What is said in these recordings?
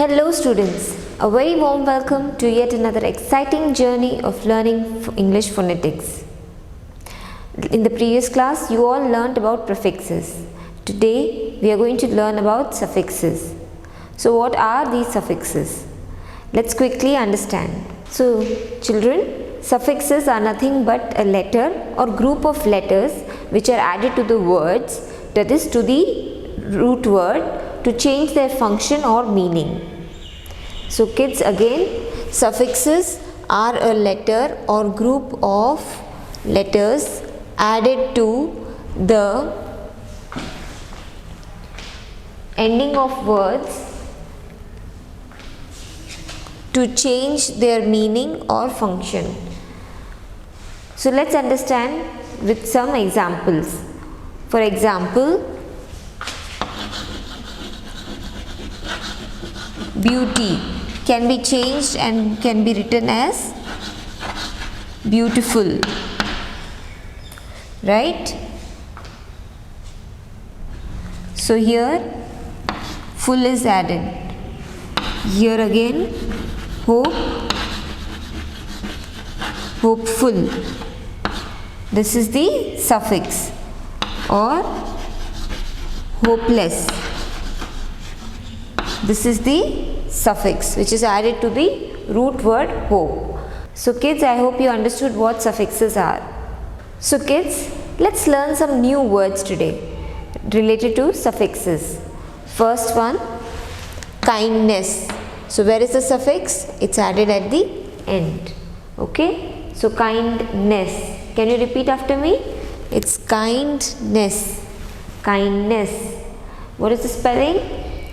Hello students, a very warm welcome to yet another exciting journey of learning English phonetics. In the previous class, you all learned about prefixes. Today, we are going to learn about suffixes. So, what are these suffixes? Let's quickly understand. So, children, suffixes are nothing but a letter or group of letters which are added to the words, that is to the root word, to change their function or meaning. So kids, again, suffixes are a letter or group of letters added to the ending of words to change their meaning or function. So let's understand with some examples. For example, beauty can be changed and can be written as beautiful, right? So here full is added. Here again hope, hopeful. This is the suffix. Or hopeless. This is the suffix which is added to the root word hope. So kids, I hope you understood what suffixes are. So kids, let's learn some new words today related to suffixes. First one, kindness. So where is the suffix? It's added at the end. Okay. So kindness. Can you repeat after me? It's kindness. Kindness. What is the spelling?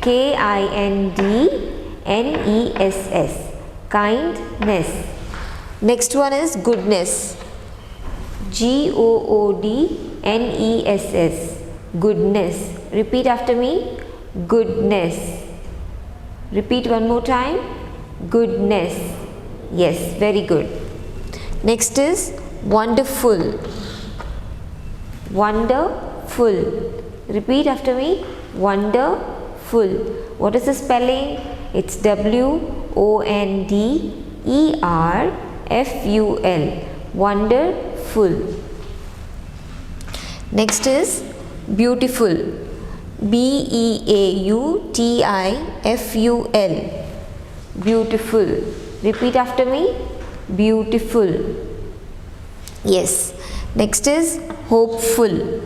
Kindness. Kindness. Next one is goodness. Goodness. Goodness. Repeat after me. Goodness. Repeat one more time. Goodness. Yes, very good. Next is wonderful. Wonderful. Repeat after me. Wonderful. What is the spelling? It's WONDERFUL. Wonderful. Next is beautiful. BEAUTIFUL. Beautiful. Repeat after me. Beautiful. Yes. Next is hopeful.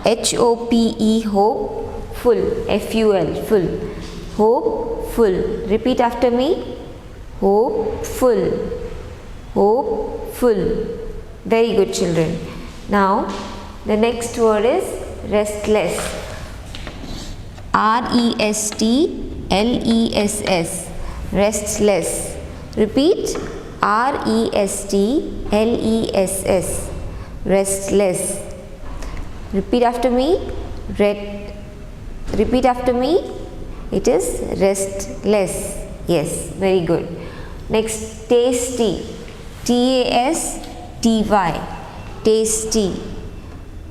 HOPE, hope. Full, FUL, full. Hopeful. Repeat after me. Hopeful. Hopeful. Very good, children. Now, the next word is restless. RESTLESS. Restless. Repeat. RESTLESS. Restless. Repeat after me. Repeat after me. It is restless. Yes, very good. Next, tasty. TASTY. Tasty.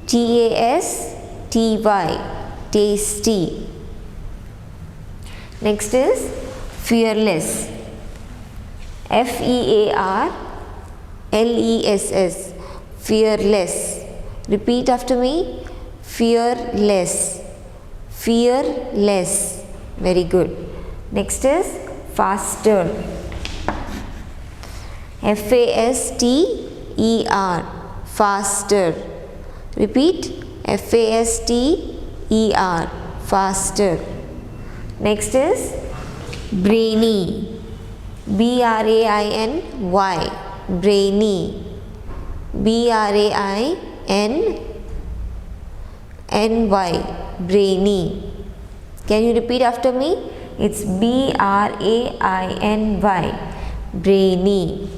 TASTY. Tasty. Next is fearless. FEARLESS. Fearless. Repeat after me. Fearless. Fearless. Very good. Next is faster. FASTER. Faster. Repeat. FASTER. Faster. Next is brainy. BRAINY. Brainy. BRAINNY. Brainy. Can you repeat after me? It's BRAINY. Brainy.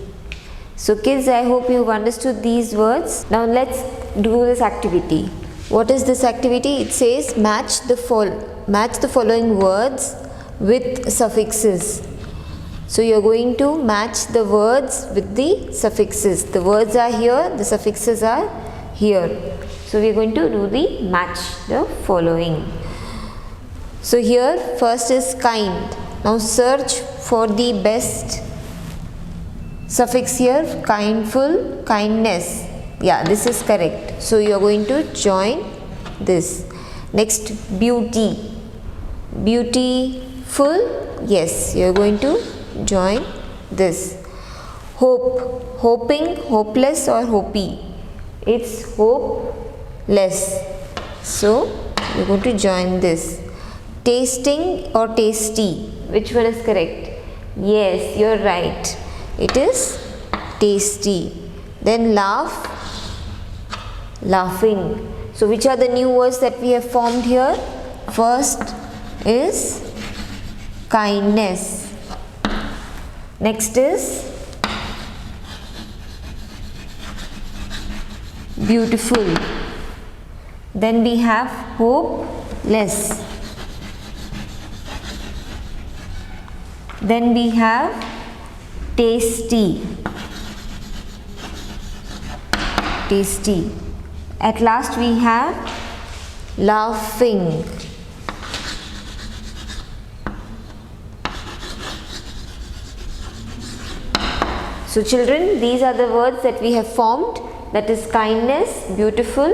So kids, I hope you've understood these words. Now let's do this activity. What is this activity? It says match the following words with suffixes. So you are going to match the words with the suffixes. The words are here, the suffixes are here. So we are going to do the match the following. So here first is kind. Now search for the best suffix here. Kindful, kindness. Yeah, this is correct. So you are going to join this. Next, beauty. Beautiful. Yes, you are going to join this. Hope. Hoping, hopeless or hopey. It's hopeless. So you are going to join this. Tasting or tasty. Which one is correct? Yes, you are right. It is tasty. Then laugh, laughing. So which are the new words that we have formed here? First is kindness. Next is beautiful. Then we have hopeless. Then we have tasty. Tasty. At last we have laughing. So children, these are the words that we have formed, that is kindness, beautiful,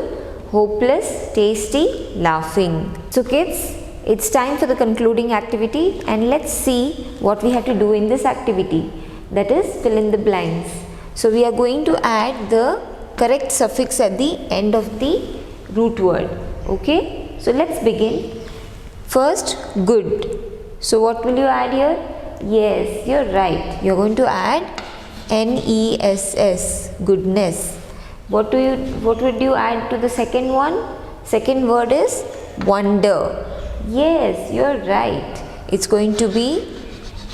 hopeless, tasty, laughing. So kids, it's time for the concluding activity, and let's see what we have to do in this activity, that is fill in the blanks. So we are going to add the correct suffix at the end of the root word. Okay, so let's begin. First, good. So what will you add here? Yes, you're right. You're going to add N-E-S-S, goodness. What would you add to the second one? Second word is wonder. Yes, you're right. It's going to be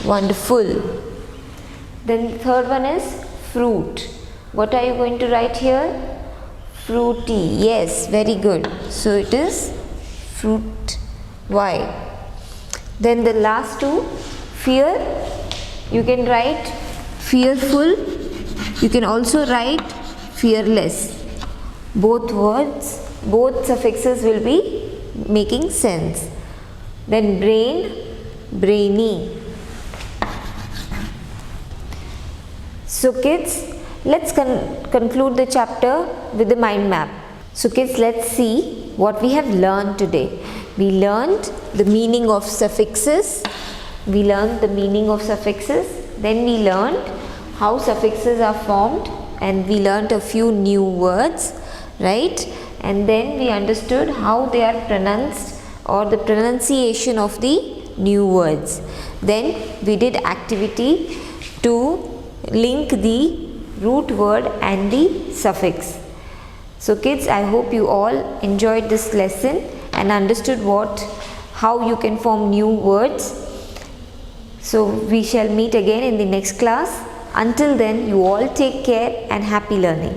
wonderful. Then third one is fruit. What are you going to write here? Fruity. Yes, very good. So it is fruit. Why? Then the last two, fear. You can write fearful. You can also write fearless. Both words, both suffixes will be making sense. Then brain, brainy. So kids, let's conclude the chapter with the mind map. So kids, let's see what we have learned today. We learned the meaning of suffixes. Then we learned how suffixes are formed, and we learned a few new words, right? And then we understood how they are pronounced, or the pronunciation of the new words. Then we did activity to link the root word and the suffix. So kids, I hope you all enjoyed this lesson and understood how you can form new words. So we shall meet again in the next class. Until then, you all take care and happy learning.